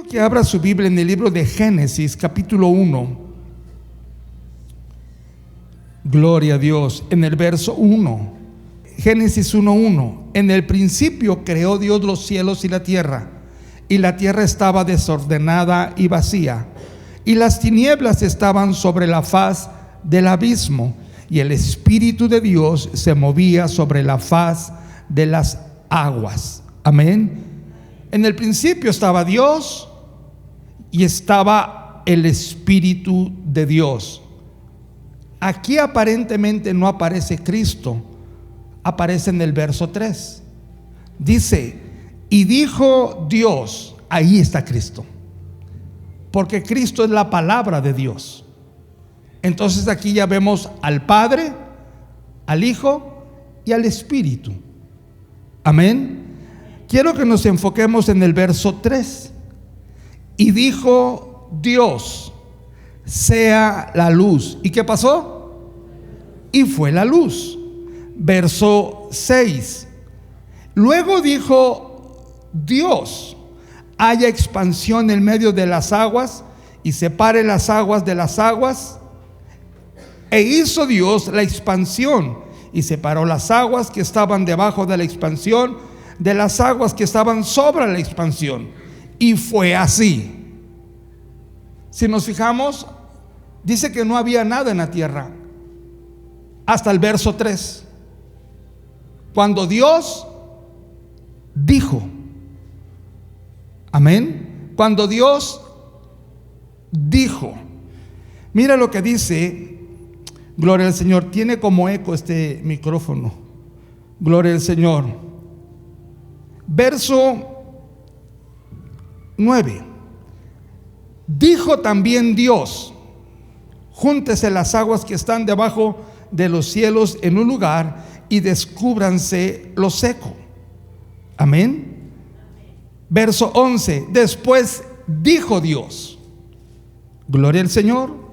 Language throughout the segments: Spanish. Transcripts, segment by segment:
que abra su Biblia en el libro de Génesis, capítulo 1. Gloria a Dios. En el verso 1, Génesis 1:1. En el principio creó Dios los cielos y la tierra estaba desordenada y vacía, y las tinieblas estaban sobre la faz del abismo, y el Espíritu de Dios se movía sobre la faz de las aguas. Amén. En el principio estaba Dios y estaba el Espíritu de Dios. Aquí aparentemente no aparece Cristo, aparece en el verso 3. Dice: y dijo Dios. Ahí está Cristo, porque Cristo es la palabra de Dios. Entonces aquí ya vemos al Padre, al Hijo y al Espíritu. Amén. Quiero que nos enfoquemos en el verso 3. Y dijo Dios: sea la luz. ¿Y qué pasó? Y fue la luz. Verso 6. Luego dijo Dios: haya expansión en medio de las aguas, y separe las aguas de las aguas. E hizo Dios la expansión, y separó las aguas que estaban debajo de la expansión de las aguas que estaban sobre la expansión. Y fue así. Si nos fijamos, dice que no había nada en la tierra hasta el verso 3, cuando Dios dijo. Amén. Cuando Dios dijo. Mira lo que dice. Gloria al Señor. Tiene como eco este micrófono. Gloria al Señor. Verso 9. Dijo también Dios: júntese las aguas que están debajo de los cielos en un lugar, y descúbranse lo seco. Amén. Verso 11. Después dijo Dios. Gloria al Señor.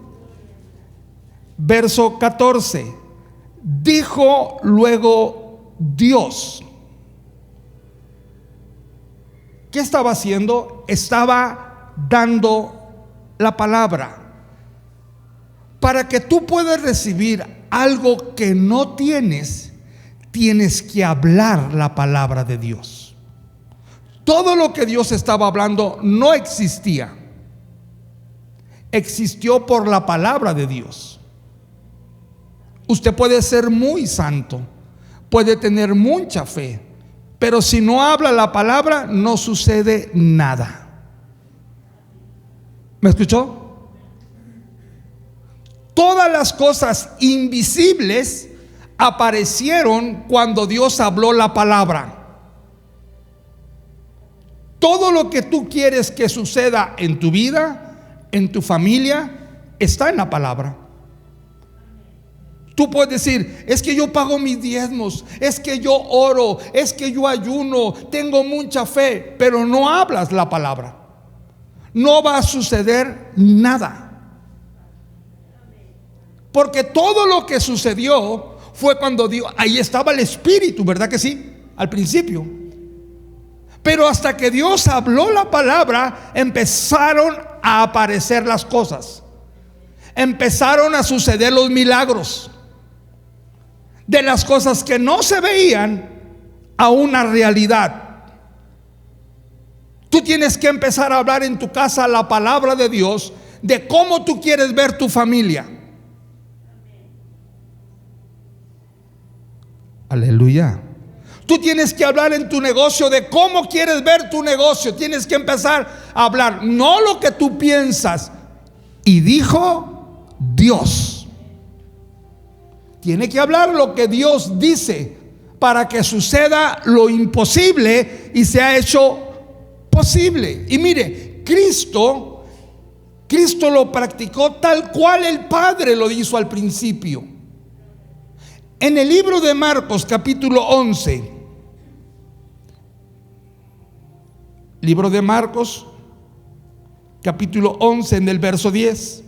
Verso 14. Dijo luego Dios. ¿Qué estaba haciendo? Estaba dando la palabra. Para que tú puedas recibir algo que no tienes, tienes que hablar la palabra de Dios. Todo lo que Dios estaba hablando no existía. Existió por la palabra de Dios. Usted puede ser muy santo, puede tener mucha fe, pero si no habla la palabra, no sucede nada. ¿Me escuchó? Todas las cosas invisibles aparecieron cuando Dios habló la palabra. Todo lo que tú quieres que suceda en tu vida, en tu familia, está en la palabra. Tú puedes decir: es que yo pago mis diezmos, es que yo oro, es que yo ayuno, tengo mucha fe, pero no hablas la palabra. No va a suceder nada. Porque todo lo que sucedió fue cuando Dios, ahí estaba el Espíritu, ¿verdad que sí? Al principio. Pero hasta que Dios habló la palabra, empezaron a aparecer las cosas. Empezaron a suceder los milagros. De las cosas que no se veían a una realidad. Tú tienes que empezar a hablar en tu casa la palabra de Dios, de cómo tú quieres ver tu familia. Aleluya. Tú tienes que hablar en tu negocio de cómo quieres ver tu negocio. Tienes que empezar a hablar, no lo que tú piensas. Y dijo Dios. Tiene que hablar lo que Dios dice para que suceda lo imposible y sea hecho posible. Y mire, Cristo lo practicó tal cual el Padre lo hizo al principio. En el libro de Marcos, capítulo 11. Libro de Marcos, capítulo 11, en el verso 10.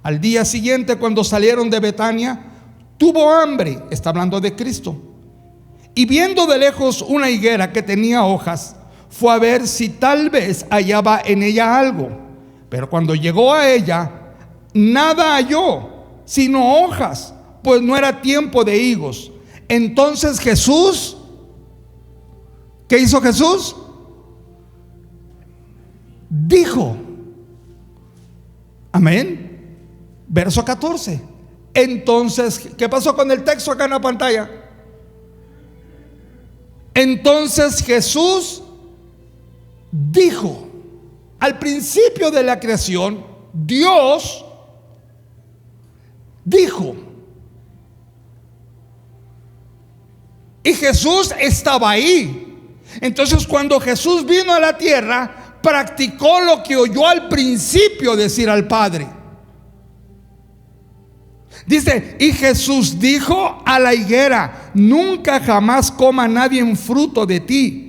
Al día siguiente, cuando salieron de Betania, tuvo hambre. Está hablando de Cristo. Y viendo de lejos una higuera que tenía hojas, fue a ver si tal vez hallaba en ella algo. Pero cuando llegó a ella, nada halló, sino hojas, pues no era tiempo de higos. Entonces Jesús, ¿qué hizo Jesús? Dijo, amén. Verso 14. Entonces, ¿qué pasó con el texto acá en la pantalla? Entonces Jesús dijo, al principio de la creación, Dios dijo. Y Jesús estaba ahí. Entonces, cuando Jesús vino a la tierra, practicó lo que oyó al principio decir al Padre. Dice, y Jesús dijo a la higuera: nunca jamás coma nadie en fruto de ti.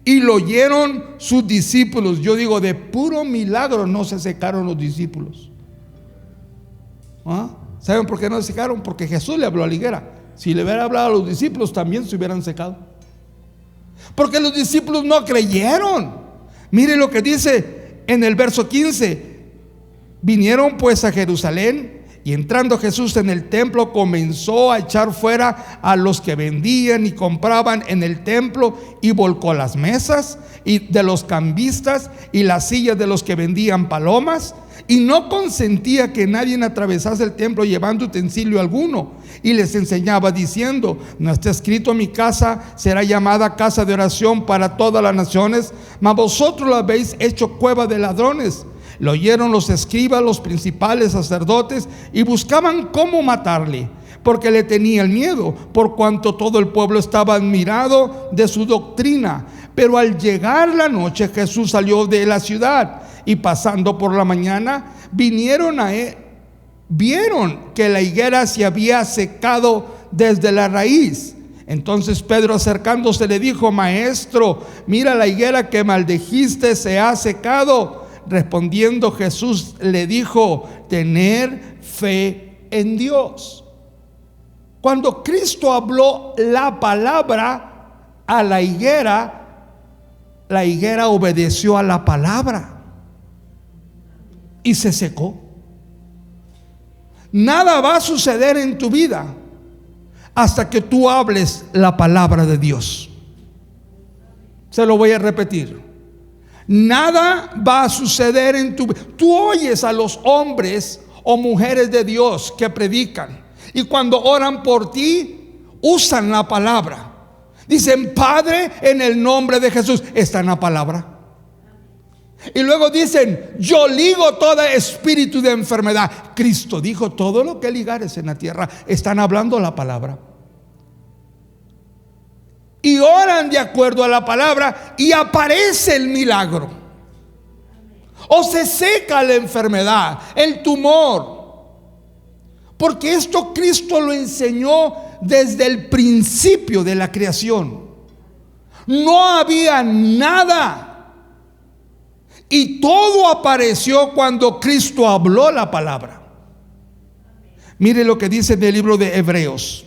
Y lo oyeron sus discípulos. Yo digo, de puro milagro no se secaron los discípulos. ¿Ah? ¿Saben por qué no se secaron? Porque Jesús le habló a la higuera. Si le hubiera hablado a los discípulos, también se hubieran secado. Porque los discípulos no creyeron. Mire lo que dice en el verso 15. Vinieron pues a Jerusalén, y entrando Jesús en el templo, comenzó a echar fuera a los que vendían y compraban en el templo, y volcó las mesas y de los cambistas y las sillas de los que vendían palomas, y no consentía que nadie atravesase el templo llevando utensilio alguno. Y les enseñaba diciendo: ¿no está escrito: mi casa será llamada casa de oración para todas las naciones? Mas vosotros la habéis hecho cueva de ladrones. Lo oyeron los escribas, los principales sacerdotes, y buscaban cómo matarle, porque le tenían miedo, por cuanto todo el pueblo estaba admirado de su doctrina. Pero al llegar la noche, Jesús salió de la ciudad, y pasando por la mañana, vinieron a él. Vieron que la higuera se había secado desde la raíz. Entonces Pedro, acercándose, le dijo: Maestro, mira, la higuera que maldijiste se ha secado. Respondiendo Jesús le dijo: tener fe en Dios. Cuando Cristo habló la palabra a la higuera obedeció a la palabra y se secó. Nada va a suceder en tu vida hasta que tú hables la palabra de Dios. Se lo voy a repetir. Nada va a suceder en tu vida. Tú oyes a los hombres o mujeres de Dios que predican, y cuando oran por ti, usan la palabra. Dicen: Padre, en el nombre de Jesús. Está en la palabra. Y luego dicen: yo ligo todo espíritu de enfermedad. Cristo dijo: todo lo que ligares en la tierra. Están hablando la palabra. Y oran de acuerdo a la palabra, y aparece el milagro. O se seca la enfermedad, el tumor. Porque esto Cristo lo enseñó desde el principio de la creación. No había nada, y todo apareció cuando Cristo habló la palabra. Mire lo que dice en el libro de Hebreos,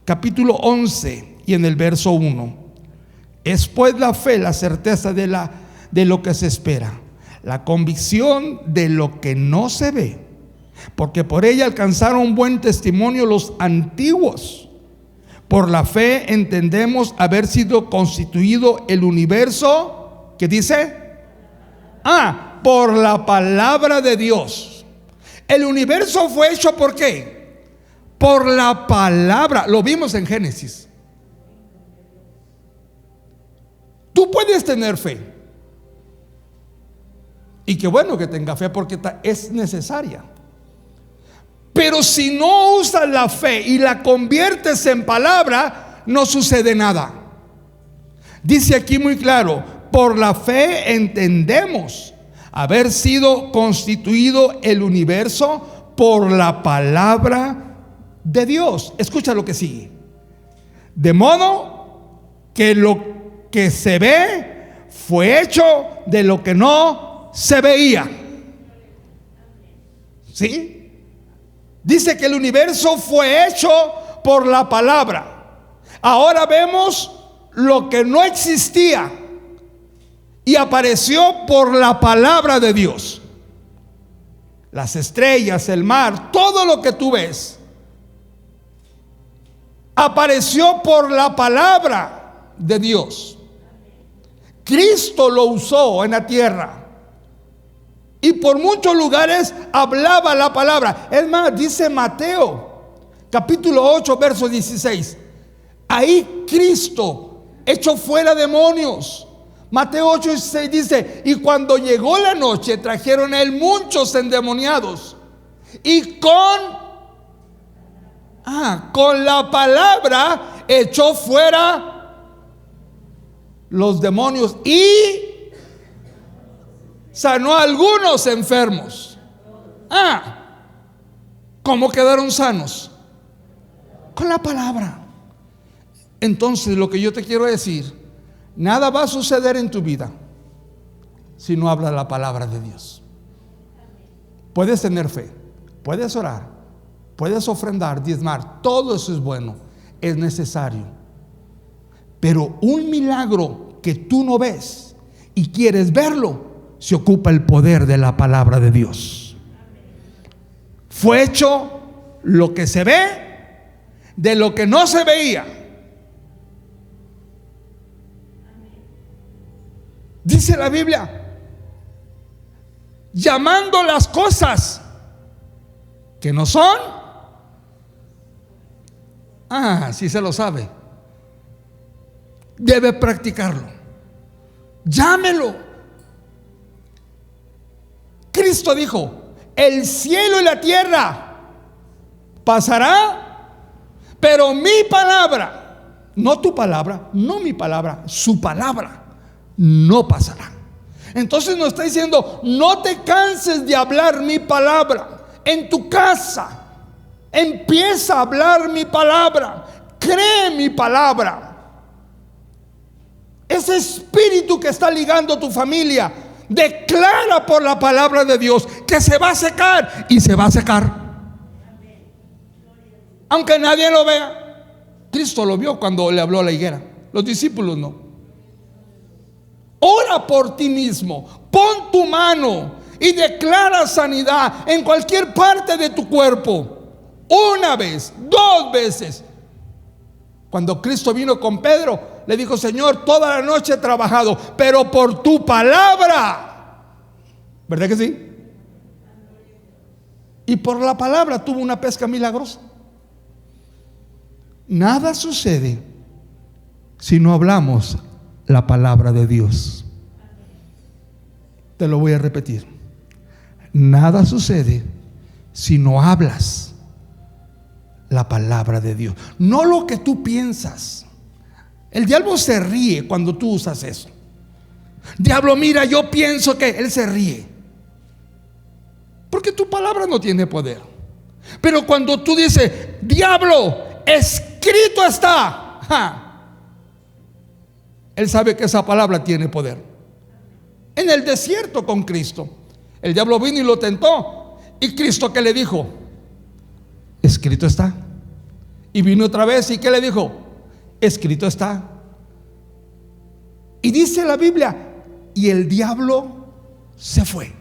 capítulo 11, y en el verso 1. Es pues la fe, la certeza de lo que se espera, la convicción de lo que no se ve, porque por ella alcanzaron buen testimonio los antiguos. Por la fe entendemos haber sido constituido el universo. ¿Qué dice? Por la palabra de Dios. El universo fue hecho ¿por qué? Por la palabra. Lo vimos en Génesis. Tú puedes tener fe, y qué bueno que tenga fe, porque es necesaria. Pero si no usas la fe y la conviertes en palabra, no sucede nada. Dice aquí muy claro: por la fe entendemos haber sido constituido el universo por la palabra de Dios. Escucha lo que sigue. De modo que lo que se ve fue hecho de lo que no se veía. ¿Sí? Dice que el universo fue hecho por la palabra. Ahora vemos lo que no existía, y apareció por la palabra de Dios. Las estrellas, el mar, todo lo que tú ves, apareció por la palabra de Dios. Cristo lo usó en la tierra y por muchos lugares hablaba la palabra. Es más, dice Mateo capítulo 8 verso 16, ahí Cristo echó fuera demonios. Mateo 8:16 dice: y cuando llegó la noche trajeron a él muchos endemoniados y con la palabra echó fuera los demonios y sanó a algunos enfermos. ¿Cómo quedaron sanos? Con la palabra. Entonces, lo que yo te quiero decir, nada va a suceder en tu vida si no hablas la palabra de Dios. Puedes tener fe, puedes orar, puedes ofrendar, diezmar, todo eso es bueno, es necesario. Pero un milagro que tú no ves y quieres verlo, se ocupa el poder de la palabra de Dios. Fue hecho lo que se ve de lo que no se veía. Dice la Biblia, llamando las cosas que no son. Sí se lo sabe. Debe practicarlo. Llámelo. Cristo dijo: el cielo y la tierra pasará, pero mi palabra, no tu palabra, no mi palabra, su palabra, no pasará. Entonces nos está diciendo: no te canses de hablar mi palabra. En tu casa empieza a hablar mi palabra, cree mi palabra. Ese espíritu que está ligando tu familia, declara por la palabra de Dios que se va a secar, y se va a secar, aunque nadie lo vea. Cristo lo vio cuando le habló a la higuera, los discípulos no. Ora por ti mismo, pon tu mano y declara sanidad en cualquier parte de tu cuerpo. Una vez, dos veces. Cuando Cristo vino con Pedro, le dijo: Señor, toda la noche he trabajado, pero por tu palabra. ¿Verdad que sí? Y por la palabra tuvo una pesca milagrosa. Nada sucede si no hablamos la palabra de Dios. Te lo voy a repetir. Nada sucede si no hablas la palabra de Dios, no lo que tú piensas. El diablo se ríe cuando tú usas eso. Diablo, mira, yo pienso que él se ríe, porque tu palabra no tiene poder. Pero cuando tú dices: diablo, escrito está, él sabe que esa palabra tiene poder. En el desierto con Cristo, el diablo vino y lo tentó, y Cristo, ¿qué le dijo? Escrito está. Y vino otra vez, ¿y qué le dijo? Escrito está. Y dice la Biblia: y el diablo se fue.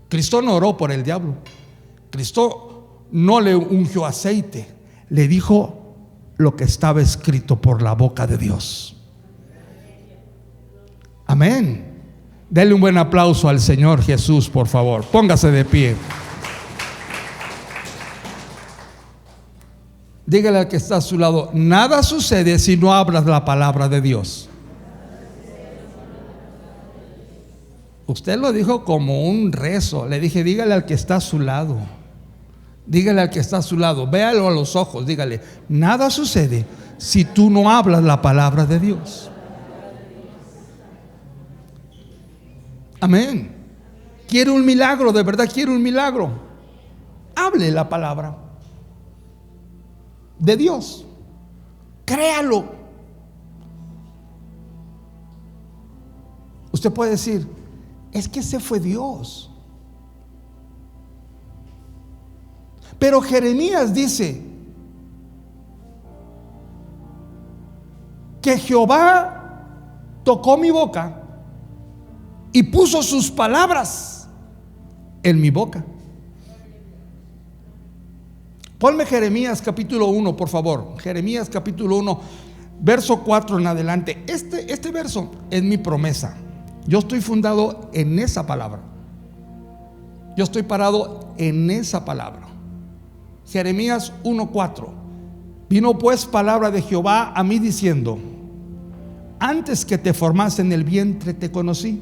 Cristo no oró por el diablo. Cristo no le ungió aceite, le dijo lo que estaba escrito por la boca de Dios. Amén. Denle un buen aplauso al Señor Jesús, por favor. Póngase de pie. Dígale al que está a su lado: nada sucede si no hablas la palabra de Dios. Usted lo dijo como un rezo. Le dije: dígale al que está a su lado. Dígale al que está a su lado, véalo a los ojos, dígale: nada sucede si tú no hablas la palabra de Dios. Amén. Quiere un milagro, de verdad quiere un milagro. Hable la palabra de Dios. Créalo. Usted puede decir: es que ese fue Dios. Pero Jeremías dice que Jehová tocó mi boca y puso sus palabras en mi boca. Ponme Jeremías capítulo 1, por favor. Jeremías capítulo 1, verso 4 en adelante. Este verso es mi promesa. Yo estoy fundado en esa palabra. Yo estoy parado en esa palabra. Jeremías 1:4. Vino pues palabra de Jehová a mí diciendo: antes que te formase en el vientre te conocí,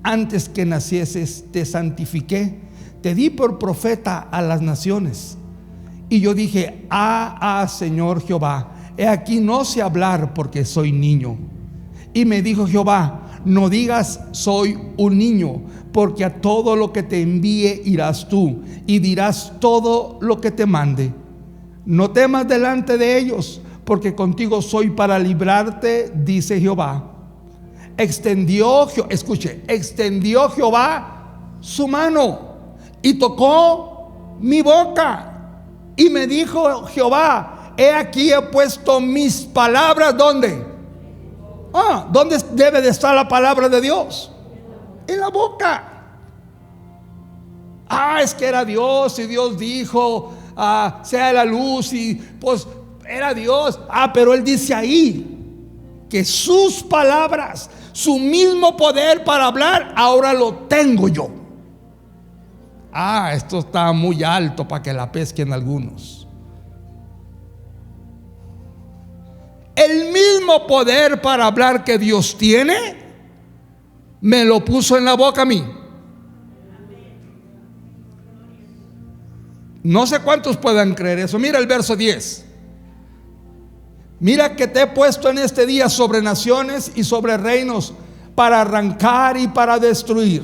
antes que nacieses te santifiqué, te di por profeta a las naciones. Y yo dije: Señor Jehová, he aquí no sé hablar porque soy niño. Y me dijo Jehová: no digas soy un niño, porque a todo lo que te envíe irás tú, y dirás todo lo que te mande. No temas delante de ellos, porque contigo soy para librarte, dice Jehová. Extendió Jehová su mano y tocó mi boca. Y me dijo Jehová: he aquí he puesto mis palabras, ¿dónde? ¿Dónde debe de estar la palabra de Dios? En la boca. Es que era Dios, y Dios dijo sea la luz, y pues era Dios. Pero Él dice ahí que sus palabras, su mismo poder para hablar, ahora lo tengo yo. Esto está muy alto para que la pesquen algunos. El mismo poder para hablar que Dios tiene, me lo puso en la boca a mí. No sé cuántos puedan creer eso. Mira el verso 10. Mira que te he puesto en este día sobre naciones y sobre reinos, para arrancar y para destruir,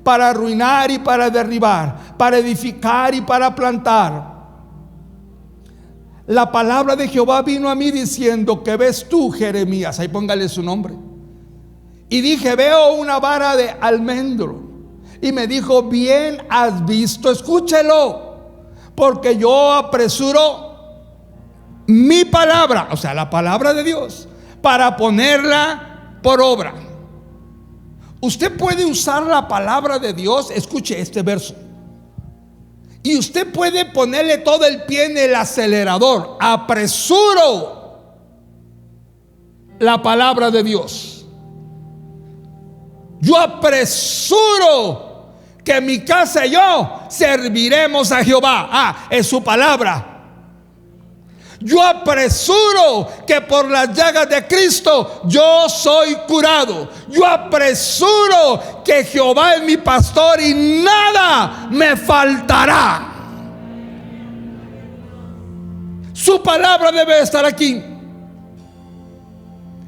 para arruinar y para derribar, para edificar y para plantar. La palabra de Jehová vino a mí diciendo: ¿qué ves tú, Jeremías? Ahí póngale su nombre. Y dije: veo una vara de almendro. Y me dijo: bien has visto, escúchelo, porque yo apresuro mi palabra, o sea, la palabra de Dios, para ponerla por obra. Usted puede usar la palabra de Dios, escuche este verso, y usted puede ponerle todo el pie en el acelerador. Apresuro la palabra de Dios. Yo apresuro que mi casa y yo serviremos a Jehová. Es su palabra. Yo apresuro que por las llagas de Cristo yo soy curado. Yo apresuro que Jehová es mi pastor y nada me faltará. Su palabra debe estar aquí.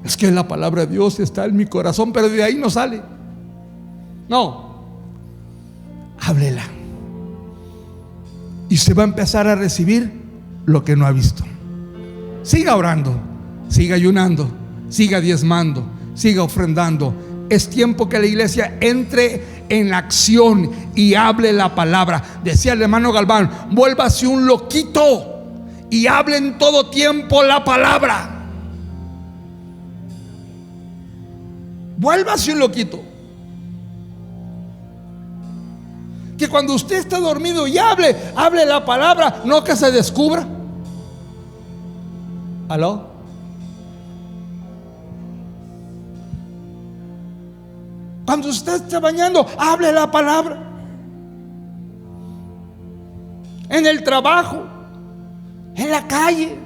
Es que la palabra de Dios está en mi corazón, pero de ahí no sale. No, háblela, y se va a empezar a recibir lo que no ha visto. Siga orando, siga ayunando, siga diezmando, siga ofrendando. Es tiempo que la iglesia entre en la acción y hable la palabra. Decía el hermano Galván: vuélvase un loquito y hable en todo tiempo la palabra. Vuélvase un loquito. Que cuando usted está dormido y hable la palabra, no que se descubra. ¿Aló? Cuando usted esté bañando, hable la palabra. En el trabajo, en la calle.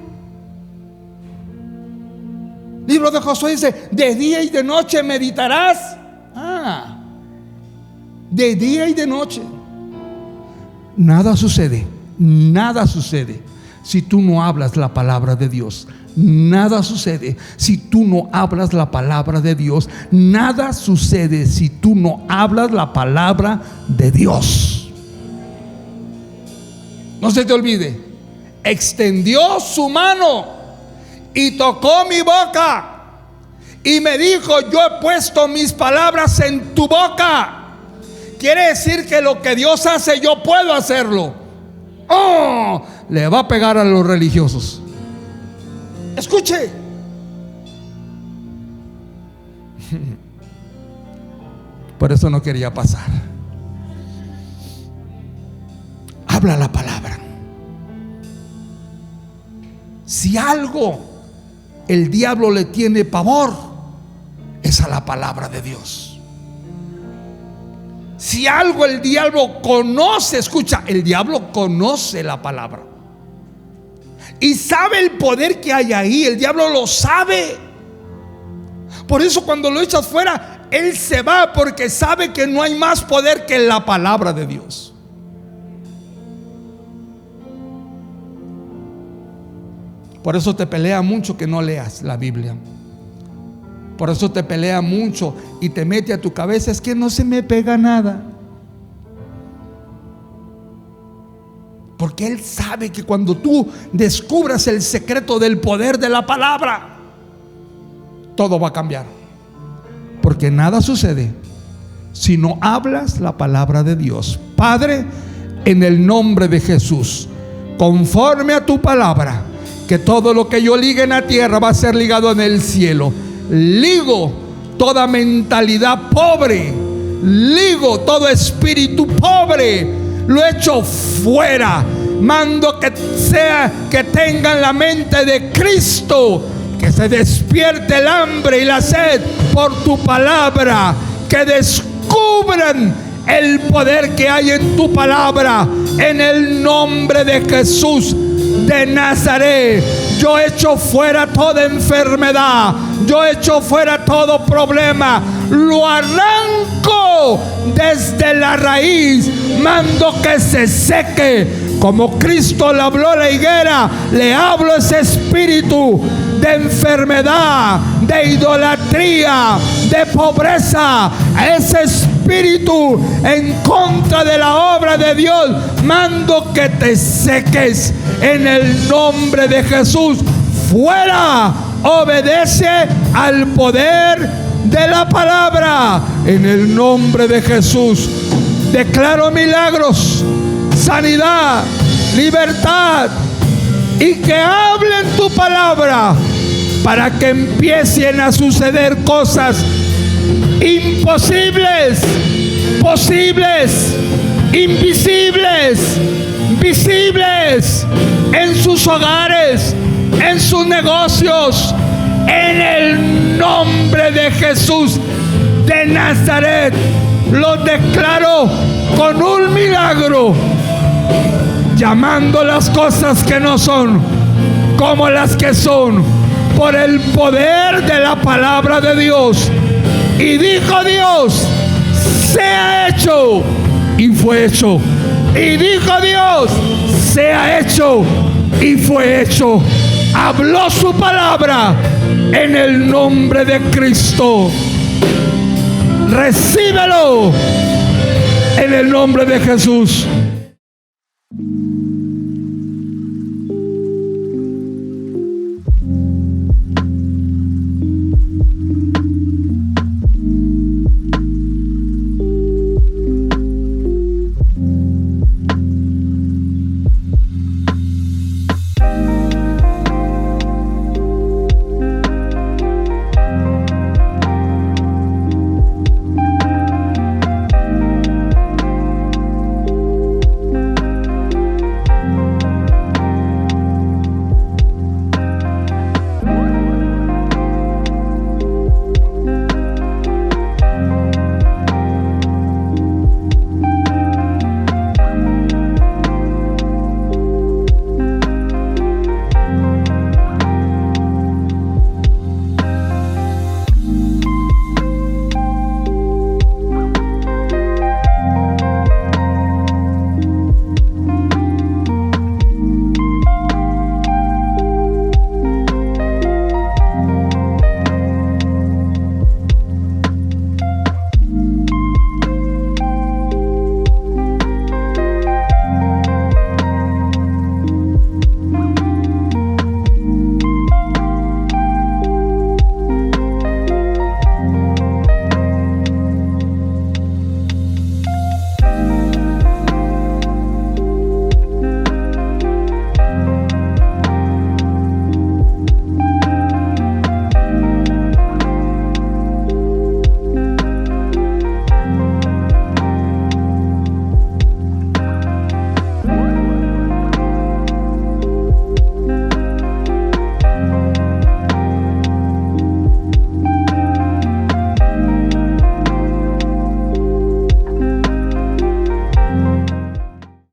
Libro de Josué dice: de día y de noche meditarás. De día y de noche. Nada sucede si tú no hablas la palabra de Dios. Nada sucede si tú no hablas la palabra de Dios. Nada sucede si tú no hablas la palabra de Dios. No se te olvide: extendió su mano y tocó mi boca y me dijo: yo he puesto mis palabras en tu boca. Quiere decir que lo que Dios hace, yo puedo hacerlo. Le va a pegar a los religiosos. Escuche. Por eso no quería pasar. Habla la palabra. Si algo el diablo le tiene pavor, es a la palabra de Dios. Si algo el diablo conoce, escucha, el diablo conoce la palabra y sabe el poder que hay ahí. El diablo lo sabe. Por eso cuando lo echas fuera, él se va, porque sabe que no hay más poder que la palabra de Dios. Por eso te pelea mucho que no leas la Biblia. Por eso te pelea mucho y te mete a tu cabeza: es que no se me pega nada. Porque él sabe que cuando tú descubras el secreto del poder de la palabra, todo va a cambiar. Porque nada sucede si no hablas la palabra de Dios. Padre, en el nombre de Jesús, conforme a tu palabra, que todo lo que yo ligue en la tierra va a ser ligado en el cielo. Ligo toda mentalidad pobre, ligo todo espíritu pobre, lo echo fuera. Mando que tengan la mente de Cristo, que se despierte el hambre y la sed por tu palabra, que descubran el poder que hay en tu palabra. En el nombre de Jesús de Nazaret, yo echo fuera toda enfermedad, yo echo fuera todo problema, lo arranco desde la raíz. Mando que se seque, como Cristo le habló a la higuera. Le hablo a ese espíritu de enfermedad, de idolatría, de pobreza, a ese espíritu en contra de la obra de Dios. Mando que te seques en el nombre de Jesús. Fuera. Obedece al poder de la palabra. En el nombre de Jesús declaro milagros, sanidad, libertad, y que hablen tu palabra para que empiecen a suceder cosas imposibles, posibles, invisibles, visibles en sus hogares, en sus negocios. En el nombre de Jesús de Nazaret, lo declaro con un milagro, llamando las cosas que no son como las que son, por el poder de la palabra de Dios. Y dijo Dios: sea hecho, y fue hecho. Y dijo Dios: sea hecho, y fue hecho. Habló su palabra en el nombre de Cristo. Recíbelo en el nombre de Jesús.